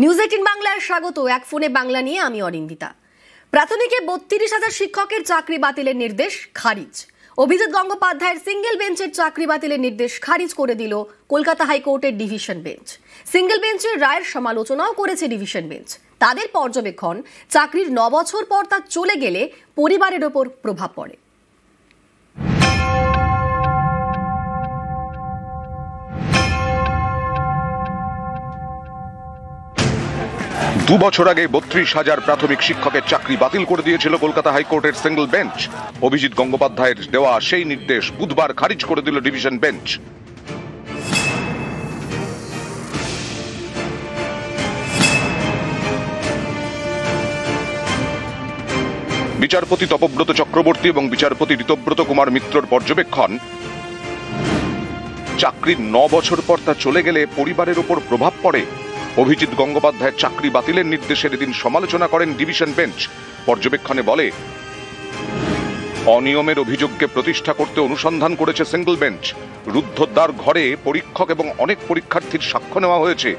News 18 বাংলায় স্বাগত। এক ফোনে বাংলা নিয়ে আমি অরিন্দিতা। প্রাথমিকে ৩২,০০০ শিক্ষকের চাকরি বাতিলের নির্দেশ খারিজ। অভিজিৎ গঙ্গোপাধ্যায়ের সিঙ্গেল বেঞ্চের চাকরি বাতিলের নির্দেশ খারিজ করে দিল কলকাতা হাইকোর্টের ডিভিশন বেঞ্চ। সিঙ্গেল বেঞ্চের রায়ের সমালোচনাও করেছে ডিভিশন বেঞ্চ। তাদের পর্যবেক্ষণ, চাকরির ৯ বছর পর তা চলে গেলে পরিবারের ওপর প্রভাব পড়ে। ২ বছর আগে ৩২,০০০ প্রাথমিক শিক্ষকের চাকরি বাতিল করে দিয়েছিল কলকাতা হাইকোর্টের সিঙ্গল বেঞ্চ। অভিজিৎ গঙ্গোপাধ্যায়ের দেওয়া সেই নির্দেশ বুধবার খারিজ করে দিল ডিভিশন বেঞ্চ। বিচারপতি তপব্রত চক্রবর্তী এবং বিচারপতি ঋতব্রত কুমার মিত্রর পর্যবেক্ষণ, চাকরির ৯ বছর পর তা চলে গেলে পরিবারের ওপর প্রভাব পড়ে। অভিজিৎ গঙ্গোপাধ্যায়ের চাকরি বাতিলের নির্দেশের এদিন সমালোচনা করেন ডিভিশন বেঞ্চ। পর্যবেক্ষণে বলে, অনিয়মের অভিযোগকে প্রতিষ্ঠা করতে অনুসন্ধান করেছে সিঙ্গল বেঞ্চ। রুদ্ধদ্বার ঘরে পরীক্ষক এবং অনেক পরীক্ষার্থীর সাক্ষ্য নেওয়া হয়েছে।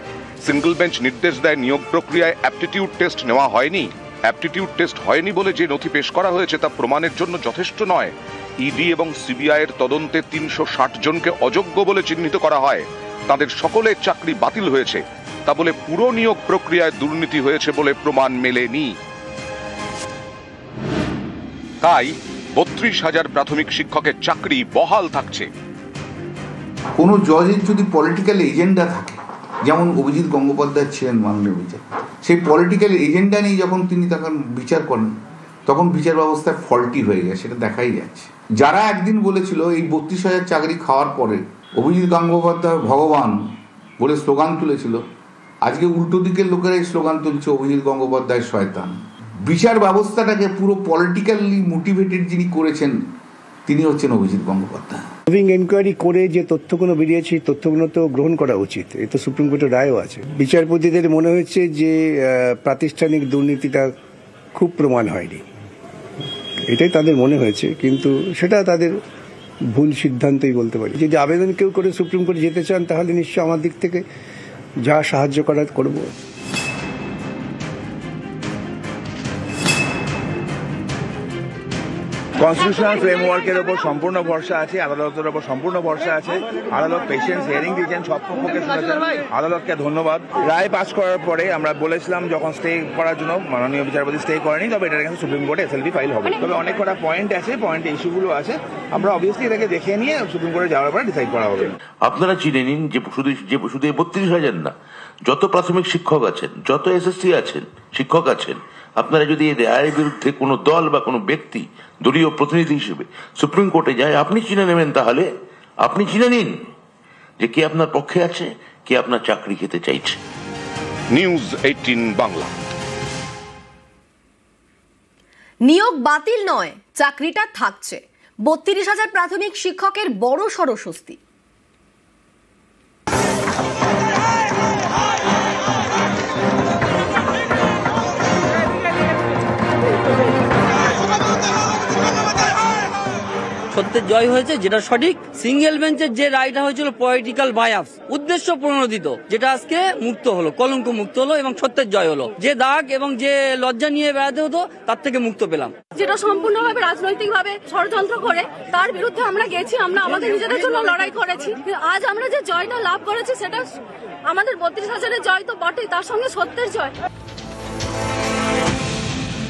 সিঙ্গল বেঞ্চ নির্দেশ দেয়, নিয়োগ প্রক্রিয়ায় অ্যাপটিটিউড টেস্ট নেওয়া হয়নি। অ্যাপটিটিউড টেস্ট হয়নি বলে যে নথি পেশ করা হয়েছে তা প্রমাণের জন্য যথেষ্ট নয়। ইডি এবং সিবিআই এর তদন্তে ৩৬০ জনকে অযোগ্য বলে চিহ্নিত করা হয়। তাদের সকলের চাকরি বাতিল হয়েছে। তা বলে পুরো নিয়োগ প্রক্রিয়ায় দুর্নীতি হয়েছে বলে প্রমাণ মেলেনি। তাই ৩২,০০০ প্রাথমিক শিক্ষকের চাকরি বহাল থাকছে। কোনো জজের যদি পলিটিক্যাল এজেন্ডা থাকে, যেমন অভিজিৎ গঙ্গোপাধ্যায় ছিলেন মাননীয় বিচার, সেই পলিটিক্যাল এজেন্ডা নিয়ে যখন তিনি তখন বিচার করেন, তখন বিচার ব্যবস্থা ফল্টি হয়ে যায়, সেটা দেখাই যাচ্ছে। যারা একদিন বলেছিল এই ৩২,০০০ চাকরি খাওয়ার পরে অভিজিৎ গঙ্গোপাধ্যায় ভগবান বলে স্লোগান তুলেছিল, আজকে উল্টো দিকের লোকেরা এই স্লোগান তুলছে অভিজিৎ গঙ্গোপাধ্যায় শয়তান। বিচার ব্যবস্থাটাকে পুরো পলিটিক্যালি মোটিভেটেড যিনি করেছেন তিনি হচ্ছেন অভিজিৎ গঙ্গোপাধ্যায়। এনকোয়ারি করে যে তথ্যগুলো বেরিয়েছে, তথ্যগুলো তো গ্রহণ করা উচিত। এ তো সুপ্রিম কোর্টের রায়ও আছে। বিচারপতিদের মনে হচ্ছে যে প্রাতিষ্ঠানিক দুর্নীতিটা খুব প্রমাণ হয়নি, এটাই তাদের মনে হয়েছে। কিন্তু সেটা তাদের ভুল সিদ্ধান্তই বলতে পারি। যদি আবেদন কেউ করে সুপ্রিম কোর্টে যেতে চান, তাহলে নিশ্চয় আমার দিক থেকে যা সাহায্য করার করব। কনস্টিটিউশনাল ফ্রেমওয়ার্কের ওপর সম্পূর্ণ ভরসা আছে, আদালতের ওপর সম্পূর্ণ ভরসা আছে। আদালত পেশেন্স হিয়ারিং দিয়েছেন, সব পক্ষকে শুনেছেন, আদালতকে ধন্যবাদ। রায় পাস করার পরে আমরা বলেছিলাম যখন স্টে করার জন্য, মাননীয় বিচারপতি স্টে করেনি, তবে এটার কিন্তু সুপ্রিম কোর্টে এসএলপি ফাইল হবে। তবে অনেক কটা পয়েন্ট আছে, পয়েন্ট ইস্যুগুলো আছে, আমরা অবভিয়াসলি এটাকে দেখে নিয়ে সুপ্রিম কোর্টে যাওয়ার পরে ডিসাইড করা হবে। আপনারা চিনে নিন যে শুধু ৩২,০০০ না, যত প্রাথমিক শিক্ষক আছেন, যত এসএসসি আছেন, শিক্ষক আছেন, আপনারা যদি এই রায়ের বিরুদ্ধে কোনো দল বা কোনো ব্যক্তি দলীয় প্রতিনিধি হিসেবে সুপ্রিম কোর্টে যায়, আপনি চিনে নেবেন। তাহলে আপনি চিনে নিন যে কে আপনার পক্ষে আছে, কে আপনার চাকরি খেতে চাইছে। নিউজ 18 বাংলা। নিয়োগ বাতিল নয়, চাকরিটা থাকছে। ৩২,০০০ প্রাথমিক শিক্ষকের বড় সড় স্বস্তি। সত্যের জয় হয়েছে, যেটা সঠিক। সিঙ্গেল বেঞ্চের যে রায়টা হয়েছিল পলিটিক্যাল বায়াস, উদ্দেশ্য প্রণোদিত, যেটা আজকে মুক্ত হলো, কলঙ্ক মুক্ত হলো এবং সত্যের জয় হলো। যে দাগ এবং যে লজ্জা নিয়ে বেড়াতে হতো, তার থেকে মুক্ত পেলাম। যেটা সম্পূর্ণভাবে রাজনৈতিকভাবে ষড়যন্ত্র করে, তার বিরুদ্ধে আমরা গেছি, আমরা আমাদের নিজেদের জন্য লড়াই করেছি। আজ আমরা যে জয়টা লাভ করেছি, সেটা আমাদের ৩২,০০০-এর জয় তো বটেই, তার সঙ্গে সত্যের জয়।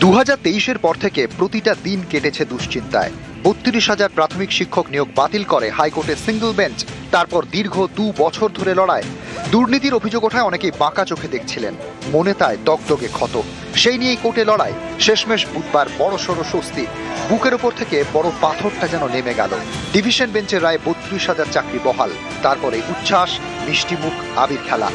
২০২৩-এর পর থেকে প্রতিটা দিন কেটেছে দুশ্চিন্তায়। ৩২,০০০ প্রাথমিক শিক্ষক নিয়োগ বাতিল করে হাইকোর্টের সিঙ্গল বেঞ্চ। তারপর দীর্ঘ ২ বছর ধরে লড়াই। দুর্নীতির অভিযোগ ওঠায় অনেকেই বাঁকা চোখে দেখছিলেন, মনে তাই দগদগে ক্ষত। সেই নিয়েই কোর্টে লড়াই। শেষমেশ বুধবার বড়সড় স্বস্তি। বুকের ওপর থেকে বড় পাথরটা যেন নেমে গেল। ডিভিশন বেঞ্চের রায়ে ৩২,০০০ চাকরি বহাল। তারপরে উচ্ছ্বাস, মিষ্টিমুখ, আবির খেলা।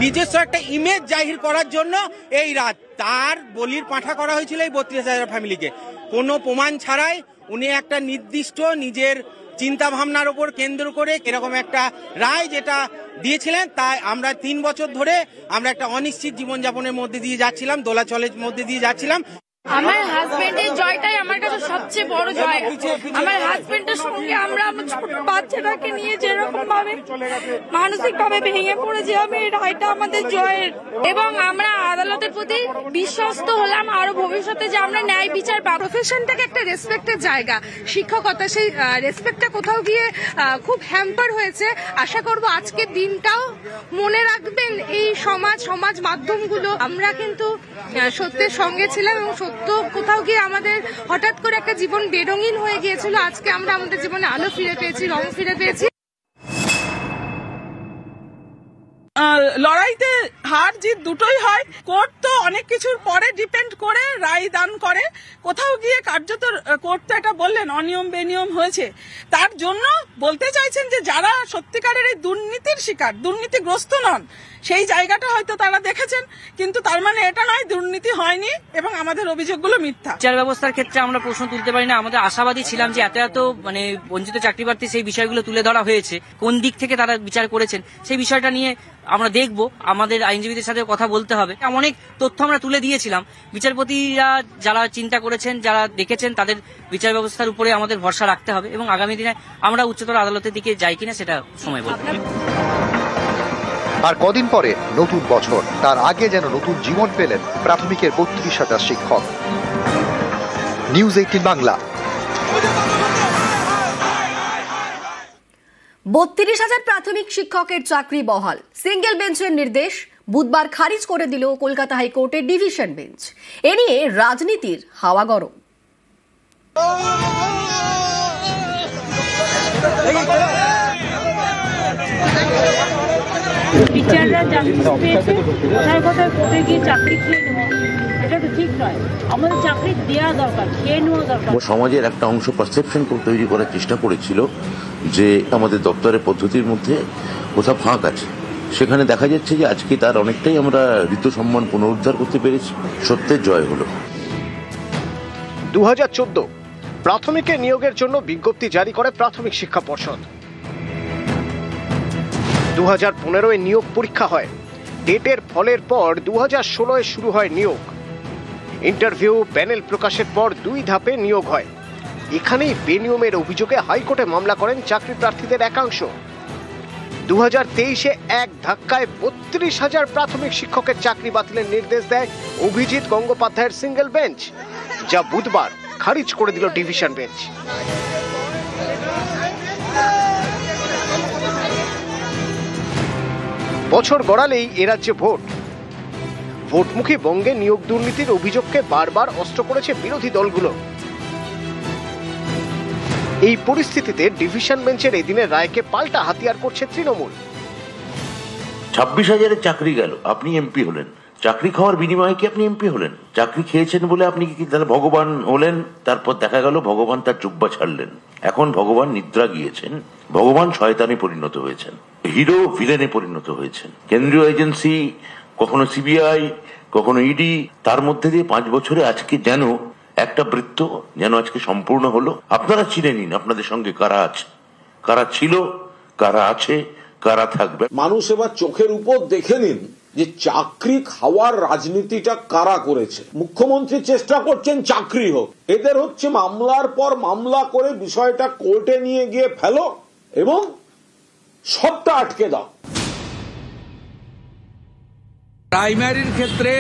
নিজস্ব একটা ইমেজ জাহির করার জন্য এই রাত তার বলির পাঁঠা করা হয়েছিল এই ৩২,০০০ ফ্যামিলিকে। কোনো প্রমাণ ছাড়াই উনি একটা নির্দিষ্ট নিজের চিন্তা ভাবনার উপর কেন্দ্র করে এরকম একটা রায় যেটা দিয়েছিলেন, তাই আমরা ৩ বছর ধরে আমরা একটা অনিশ্চিত জীবনযাপনের মধ্যে দিয়ে যাচ্ছিলাম, দোলাচলের মধ্যে দিয়ে যাচ্ছিলাম। আমার হাজবেন্ডের জয়টাই আমার কাছে সবচেয়ে বড় জয়। আমার হাজবেন্ডের সঙ্গে আমরা আমার ছোট বাচ্চাটাকে নিয়ে যেরকম ভাবে মানসিক ভাবে ভেঙে পড়েছি, আমি এই রায়টা আমাদের জয়ের, এবং আমরা আদালতের প্রতি বিশ্বস্ত হলাম আরো ভবিষ্যতে যে আমরা ন্যায় বিচার পাবো। প্রফেশনটাকে একটা রেসপেক্টের জায়গা, শিক্ষকতা, সেই রেসপেক্টটা কোথাও গিয়ে খুব হ্যাম্পার হয়েছে। আশা করব আজকের দিনটাও মনে রাখবেন এই সমাজ মাধ্যমগুলো। আমরা কিন্তু সত্যের সঙ্গে ছিলাম এবং সত্য কোথাও গিয়ে আমাদের হঠাৎ করে একটা জীবন বেরঙিন হয়ে গিয়েছিল। আজকে আমরা আমাদের জীবনে আলো ফিরে পেয়েছি, রং ফিরে পেয়েছি। লড়াইতে হার জিত দুটোই হয়। কোর্ট তো অনেক কিছুর পরে ডিপেন্ড করে রায় দান করে। কোথাও গিয়ে কার্যত কোর্ট তো এটা বললেন অনিয়ম বেনিয়ম হয়েছে, তার জন্য বলতে চাইছেন যে যারা সত্যিকারের এই দুর্নীতির শিকার, দুর্নীতিগ্রস্ত নন, সেই জায়গাটা হয়তো তারা দেখেছেন, কিন্তু তার মানে এটা নয় দুর্নীতি হয়নি এবং আমাদের অভিযোগগুলো মিথ্যা। বিচার ব্যবস্থার ক্ষেত্রে আমরা প্রশ্ন তুলতে পারি না। আমাদের আশাবাদী ছিলাম যে এত মানে বঞ্চিত চাকরি প্রার্থী সেই বিষয়গুলো তুলে ধরা হয়েছে, কোন দিক থেকে তারা বিচার করেছেন সেই বিষয়টা নিয়ে আমরা দেখব। আমাদের আইনজীবীদের সাথে কথা বলতে হবে। অনেক তথ্য আমরা তুলে দিয়েছিলাম। বিচারপতিরা যারা চিন্তা করেছেন, যারা দেখেছেন, তাদের বিচার ব্যবস্থার উপরে আমাদের ভরসা রাখতে হবে এবং আগামী দিনে আমরা উচ্চতর আদালতের দিকে যাই কিনা সেটা সময় বলবে। আর কদিন পরে নতুন বছর, তার আগে যেন নতুন জীবন পেলেন প্রাথমিকের ৩২,০০০ শিক্ষক। নিউজ 18 বাংলা। ৩২,০০০ প্রাথমিক শিক্ষকের চাকরি বহাল, সিঙ্গেল বেঞ্চের নির্দেশ বুধবার খারিজ করে দিল কলকাতা হাইকোর্টের ডিভিশন বেঞ্চ। এ নিয়ে রাজনীতির হাওয়া গরম। টিচাররা জাস্টিস পেয়েছে, কোথায় কোথায় কোর্টে গিয়ে চাকরি খেয়ে নেওয়া, এটা তো ঠিক নয়। আমাদের চাকরি দেওয়া দরকার, খেয়ে নেওয়া দরকার। সমাজের একটা অংশ পারসেপশন তৈরি করার চেষ্টা করেছিল যে আমাদের দপ্তরের পদ্ধতির মধ্যে কোথাও ফাঁক আছে। সেখানে দেখা যাচ্ছে যে আজকে তার অনেকটাই আমরা ঋতু সম্মান পুনরুদ্ধার করতে পেরেছি। সত্যের জয় হলো। 2014 প্রাথমিকে নিয়োগের জন্য বিজ্ঞপ্তি জারি করে প্রাথমিক শিক্ষা পর্ষদ। 2015 নিয়োগ পরীক্ষা হয়। ডেটের ফলের পর 2016 শুরু হয় নিয়োগ। ইন্টারভিউ প্যানেল প্রকাশের পর 2 ধাপে নিয়োগ হয়। এখানেই বেনিয়মের অভিযোগে হাইকোর্টে মামলা করেন চাকরি প্রার্থীদের একাংশ। 2023 এক ধাক্কায় ৩২,০০০ প্রাথমিক শিক্ষকের চাকরি বাতিলের নির্দেশ দেয় অভিজিৎ গঙ্গোপাধ্যায়ের সিঙ্গেল বেঞ্চ, যা বুধবার খারিজ করে দিল ডিভিশন বেঞ্চ। বছর গড়ালেই এ রাজ্যে ভোটমুখী বঙ্গে নিয়োগ দুর্নীতির অভিযোগকে বারবার অস্ত্র করেছে বিরোধী দলগুলো। এই পরিস্থিতিতে ডিভিশন বেঞ্চের এদিনের রায়কে পাল্টা হাতিয়ার করছে তৃণমূল। 26,000-এর চাকরি গেল, আপনি এমপি হলেন। চাকরি খাওয়ার বিনিময়ে কি আপনি এমপি হলেন? চাকরি খেয়েছেন বলে আপনি কি তাহলে ভগবান হলেন? তারপর দেখা গেল ভগবান তার জুব্বা ছাড়লেন। এখন ভগবান নিদ্রা গিয়েছেন, ভগবান শয়তানে পরিণত হয়েছেন, হিরো ভিলেনে পরিণত হয়েছেন। কেন্দ্রীয় এজেন্সি, কখনো সিবিআই, কখনো ইডি, তার মধ্যে দিয়ে 5 বছরে আজকে যেন একটা বৃত্ত যেন আজকে সম্পূর্ণ হলো। আপনারা চিনে নিন আপনাদের সঙ্গে কারা আছে, কারা ছিল, কারা আছে, কারা থাকবে। মানুষ এবার চোখের উপর দেখে নিন যে চাকরি খাওয়ার রাজনীতিটা কারা করেছে। মুখ্যমন্ত্রী চেষ্টা করছেন চাকরি হোক, এদের হচ্ছে মামলার পর মামলা করে বিষয়টা কোর্টে নিয়ে গিয়ে ফেলো এবং সবটা আটকে দাও। প্রাইমারির ক্ষেত্রে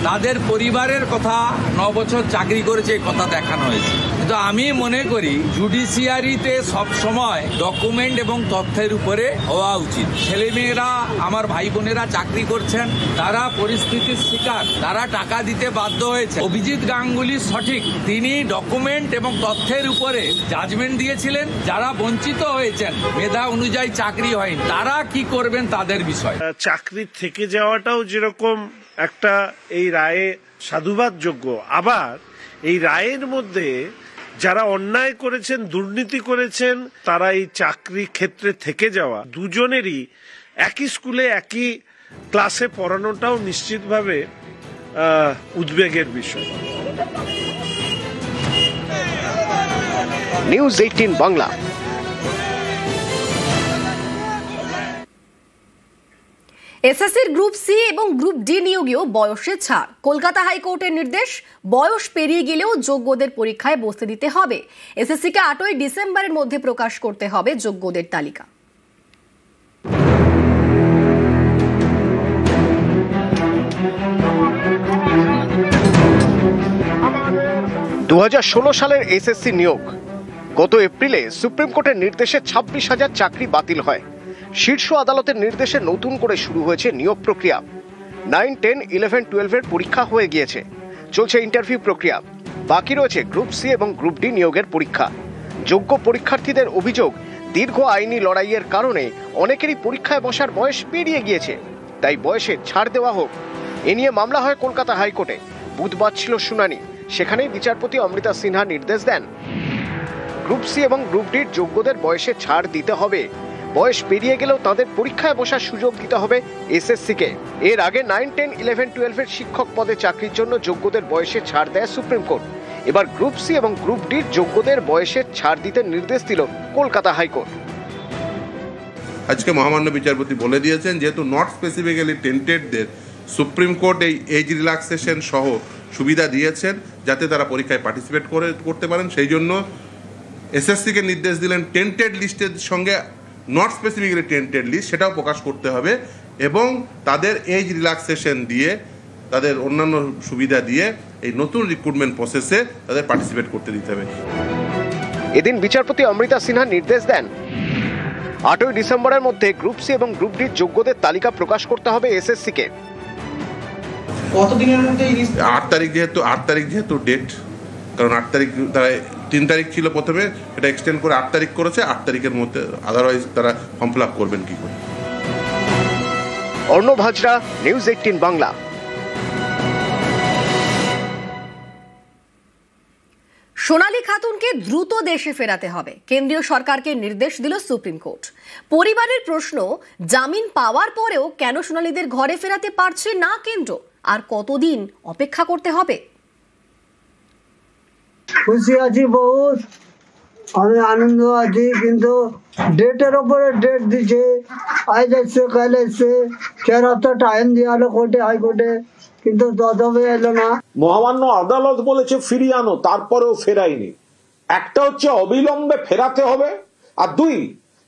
তাদের পরিবারের কথা 9 বছর চাকরি করেছে কথা দেখানো হয়েছে, কিন্তু আমি মনে করি জুডিশিয়ারিতে সব সময় ডকুমেন্ট এবং তথ্যের উপরে হওয়া উচিত। ছেলেমেয়েরা, আমার ভাই বোনেরা চাকরি করছেন, তারা পরিস্থিতির শিকার, তারা টাকা দিতে বাধ্য হয়েছে। অভিজিৎ গাঙ্গুলি সঠিক, তিনি ডকুমেন্ট এবং তথ্যের উপরে জাজমেন্ট দিয়েছিলেন। যারা বঞ্চিত হয়েছেন, মেধা অনুযায়ী চাকরি হয়নি, তারা কি করবেন তাদের বিষয়। চাকরি থেকে যাওয়াটাও যেরকম একটা এই রায়ে সাধুবাদযোগ্য, আবার এই রায়ের মধ্যে যারা অন্যায় করেছেন, দুর্নীতি করেছেন, তারা এই চাকরি ক্ষেত্রে থেকে যাওয়া, দুজনেরই একই স্কুলে একই ক্লাসে পড়ানোটাও নিশ্চিতভাবে উদ্বেগের বিষয়। নিউজ 18 বাংলা। এসএসসির গ্রুপ সি এবং গ্রুপ ডি নিয়োগেও বয়সে ছাড়। কলকাতা হাইকোর্টের নির্দেশ, বয়স পেরিয়ে গেলেও যোগ্যদের পরীক্ষায় বসতে দিতে হবে। এসএসসিকে 8ই ডিসেম্বরের মধ্যে প্রকাশ করতে হবে যোগ্যদের তালিকা। 2016 সালের এসএসসি নিয়োগ। গত এপ্রিলে সুপ্রিম কোর্টের নির্দেশে 26,000 চাকরি বাতিল হয়। শীর্ষ আদালতের নির্দেশে নতুন করে শুরু হয়েছে নিয়োগ প্রক্রিয়া। 9, 10, 11, 12 এর পরীক্ষা হয়ে গিয়েছে, চলছে ইন্টারভিউ প্রক্রিয়া। বাকি রয়েছে গ্রুপ সি এবং গ্রুপ ডি নিয়োগের পরীক্ষা। যোগ্য পরীক্ষার্থীদের অভিযোগ, দীর্ঘ আইনি লড়াইয়ের কারণে অনেকেরই পরীক্ষায় বসার বয়স পেরিয়ে গিয়েছে, তাই বয়সে ছাড় দেওয়া হোক। এ নিয়ে মামলা হয় কলকাতা হাইকোর্টে। বুধবার ছিল শুনানি, সেখানেই বিচারপতি অমৃতা সিনহা নির্দেশ দেন, গ্রুপ সি এবং গ্রুপ ডির যোগ্যদের বয়সে ছাড় দিতে হবে। বয়স পেরিয়ে গেলেও তাদের পরীক্ষায় বসার সুযোগ দিতে হবে এসএসসিকে। এর আগে 9, 10, 11, 12 এর শিক্ষক পদে চাকরির জন্য যোগ্যদের বয়সে ছাড় দেয় সুপ্রিম কোর্ট। এবার গ্রুপ সি এবং গ্রুপ ডির যোগ্যদের বয়সে ছাড় দিতে নির্দেশ দিল কলকাতা হাইকোর্ট। আজকে মহামান্য বিচারপতি বলে দিয়েছেন, যেহেতু নট স্পেসিফিক্যালি টেন্টেডদের সুপ্রিম কোর্ট এই এজ রিল্যাক্সেশন সহ সুবিধা দিয়েছেন যাতে তারা পরীক্ষায় পার্টিসিপেট করতে পারেন, সেই জন্য এসএসসিকে নির্দেশ দিলেন টেন্টেড লিস্টের সঙ্গে নট স্পেসিফিক্যালি টেন্টেড লিস্ট সেটাও প্রকাশ করতে হবে এবং তাদের এজ রিল্যাক্সেশন দিয়ে, তাদের অন্যান্য সুবিধা দিয়ে এই নতুন রিক্রুটমেন্ট প্রসেসে তাদের পার্টিসিপেট করতে দিতে হবে। এদিন বিচারপতি অমৃতা সিনহা নির্দেশ দেন, 8ই ডিসেম্বরের মধ্যে গ্রুপ সি এবং গ্রুপ ডির যোগ্যদের তালিকা প্রকাশ করতে হবে এসএসসিকে। কতদিনের মধ্যে 8 তারিখ যেহেতু ডেট, কারণ 8 তারিখ তারা 3 তারিখ ছিল প্রথমে, এটা এক্সটেন্ড করে 8 তারিখ করেছে। 8 তারিখের মধ্যে, আদারওয়াইজ তারা ফর্ম ফিল আপ করবেন কি করে। অর্ণব হাজরা, নিউজ 18 বাংলা। সোনালী খাতুনকে দ্রুত দেশে ফেরাতে হবে, কেন্দ্রীয় সরকারকে নির্দেশ দিল সুপ্রিম কোর্ট। পরিবারের প্রশ্ন, জামিন পাওয়ার পরেও কেন সোনালীদের ঘরে ফেরাতে পারছে না কেন্দ্র? আর কতদিন অপেক্ষা করতে হবে? খুশি আছি বহুত, আমি আনন্দ আছি, কিন্তু ডেটের ওপরে ডেট দিচ্ছে, আজ আসছে কাল আসছে, 4 হপ্তাহ টাইম দেওয়া হলো কোর্টে, হাইকোর্টে, কিন্তু তবে এলো না। মহামান্য আদালত বলেছে ফিরিয়ে আনো, তারপরেও ফেরায়নি। একটা হচ্ছে অবিলম্বে ফেরাতে হবে, আর 2,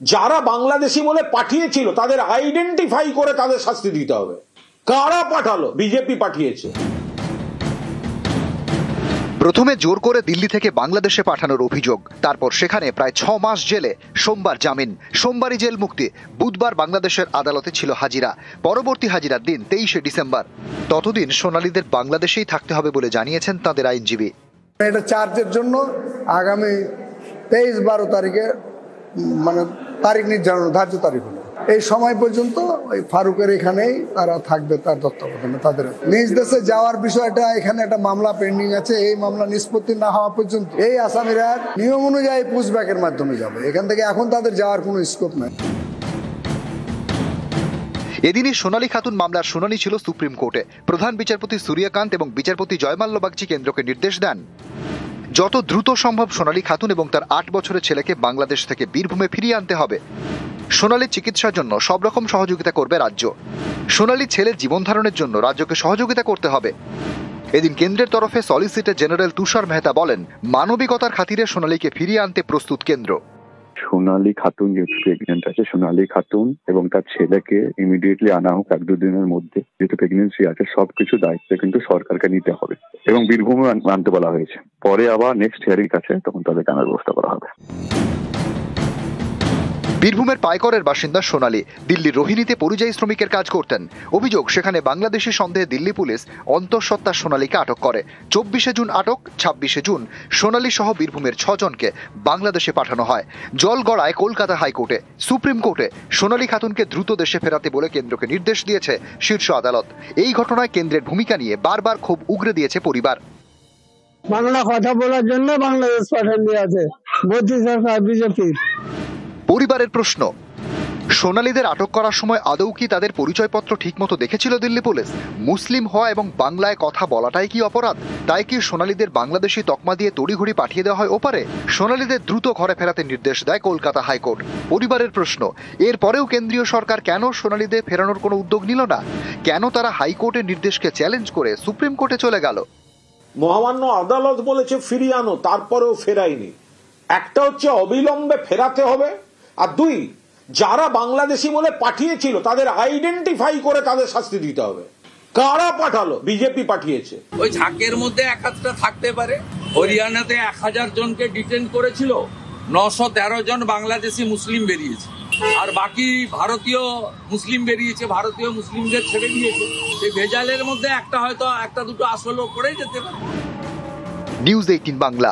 যারা বাংলাদেশি বলে পাঠিয়েছিল তাদের আইডেন্টিফাই করে তাদের শাস্তি দিতে হবে। কারা পাঠালো? বিজেপি পাঠিয়েছে। প্রথমে জোর করে দিল্লি থেকে বাংলাদেশে পাঠানোর অভিযোগ, তারপর সেখানে প্রায় 6 মাস জেলে, সোমবার জামিন, সোমবারই জেল মুক্তি। বুধবার বাংলাদেশের আদালতে ছিল হাজিরা, পরবর্তী হাজিরার দিন 23শে ডিসেম্বর। ততদিন সোনালীদের বাংলাদেশেই থাকতে হবে বলে জানিয়েছেন তাদের আইনজীবী। এটা চার্জের জন্য আগামী 23-12 তারিখে তারিখ নির্ধারণ, ধার্য তারিখ হলো। এই সময় পর্যন্ত ওই ফারুকের এখানেই তারা থাকবে, তার তত্ত্বাবধানে। তাদের নিজ দেশে যাওয়ার বিষয়টা, এখানে একটা মামলা পেন্ডিং আছে, এই মামলা নিষ্পত্তি না হওয়া পর্যন্ত এই আসামিরা নিয়ম অনুযায়ী পুশব্যাকের মাধ্যমে যাবে এখান থেকে। এখন তাদের যাওয়ার কোনো স্কোপ নাই। এদিনই সোনালী খাতুন মামলার শুনানি ছিল সুপ্রিম কোর্টে। প্রধান বিচারপতি সূর্যকান্ত এবং বিচারপতি জয়মাল্য বাগচি কেন্দ্রকে নির্দেশ দেন, যত দ্রুত সম্ভব সোনালী খাতুন এবং তার 8 বছরের ছেলেকে বাংলাদেশ থেকে বীরভূমে ফিরিয়ে আনতে হবে। সোনালীর চিকিৎসার জন্য সব রকম সহযোগিতা করবে রাজ্য। সোনালীর ছেলের জীবন ধারণের জন্য রাজ্যকে সহযোগিতা করতে হবে। এদিন কেন্দ্রের তরফে সলিসিটর জেনারেল তুষার মেহতা বলেন, মানবিকতার খাতিরে সোনালীকে ফিরিয়ে আনতে প্রস্তুত কেন্দ্র। সোনালী খাতুন যেহেতু প্রেগনেন্ট আছে, সোনালী খাতুন এবং তার ছেলেকে ইমিডিয়েটলি আনা হোক 1-2 দিনের মধ্যে। যেহেতু প্রেগনেন্সি আছে, সবকিছু দায়িত্ব কিন্তু সরকারকে নিতে হবে এবং বীরভূমে আনতে বলা হয়েছে। পরে আবার নেক্সট হিয়ারিং আছে, তখন তাদেরকে আনার ব্যবস্থা করা হবে। বীরভূমের পাইকরের বাসিন্দা সোনালী দিল্লির রোহিণীতে পরিযায়ী শ্রমিকের কাজ করতেন। অভিযোগ, সেখানে বাংলাদেশি সন্দেহে দিল্লি পুলিশ অন্তঃসত্ত্বা সোনালীকে আটক করে। 24শে জুন আটক, 26শে জুন সোনালী সহ বীরভূমের 6 জনকে বাংলাদেশে পাঠানো হয়। জল গড়ায় কলকাতা হাইকোর্টে। সুপ্রিম কোর্টে সোনালী খাতুনকে দ্রুত দেশে ফেরাতে বলে কেন্দ্রকে নির্দেশ দিয়েছে শীর্ষ আদালত। এই ঘটনায় কেন্দ্রের ভূমিকা নিয়ে বারবার ক্ষোভ উগরে দিয়েছে পরিবার। বাংলা কথা বলার জন্য বাংলাদেশ পাঠান দিয়ে আছে মোদী সরকার, বিজেপির। পরিবারের প্রশ্ন, সোনালীদের আটক করার সময় আদৌ কি তাদের পরিচয়পত্র ঠিকমতো দেখেছিল দিল্লি পুলিশ? মুসলিম হওয়া এবং বাংলায় কথা বলাটাই কি অপরাধ? তাই কি সোনালীদের বাংলাদেশি তকমা দিয়ে তড়িঘড়ি পাঠিয়ে দেওয়া হয় ওপারে? সোনালীদের দ্রুত ঘরে ফেরাতে নির্দেশ দেয় কলকাতা হাইকোর্ট। পরিবারের প্রশ্ন, এরপরেও কেন্দ্রীয় সরকার কেন সোনালীদের ফেরানোর কোনো উদ্যোগ নিল না? কেন তারা হাইকোর্টের নির্দেশকে চ্যালেঞ্জ করে সুপ্রিম কোর্টে চলে গেল? মহামান্য আদালত বলেছে ফিরিয়ে আনো, তারপরেও ফেরায়নি। একটা হচ্ছে অবিলম্বে ফেরাতে হবে, আর দুই, যারা বাংলাদেশি বলে পাঠিয়েছিল তাদের আইডেন্টিফাই করে তাদের শাস্তি দিতে হবে। কারা পাঠালো? বিজেপি পাঠিয়েছে। ওই ঝাঁকের মধ্যে এক আধটা থাকতে পারে। হরিয়ানাতে 1000 জনকে ডিটেন করেছিল, 913 জন বাংলাদেশি মুসলিম বেরিয়েছে, আর বাকি ভারতীয় মুসলিম বেরিয়েছে, ভারতীয় মুসলিমদের ছেড়ে দিয়েছে। সেই ভেজালের মধ্যে একটা হয়তো একটা দুটো আসলও পড়ে যেতে পারে। নিউজ 18 বাংলা।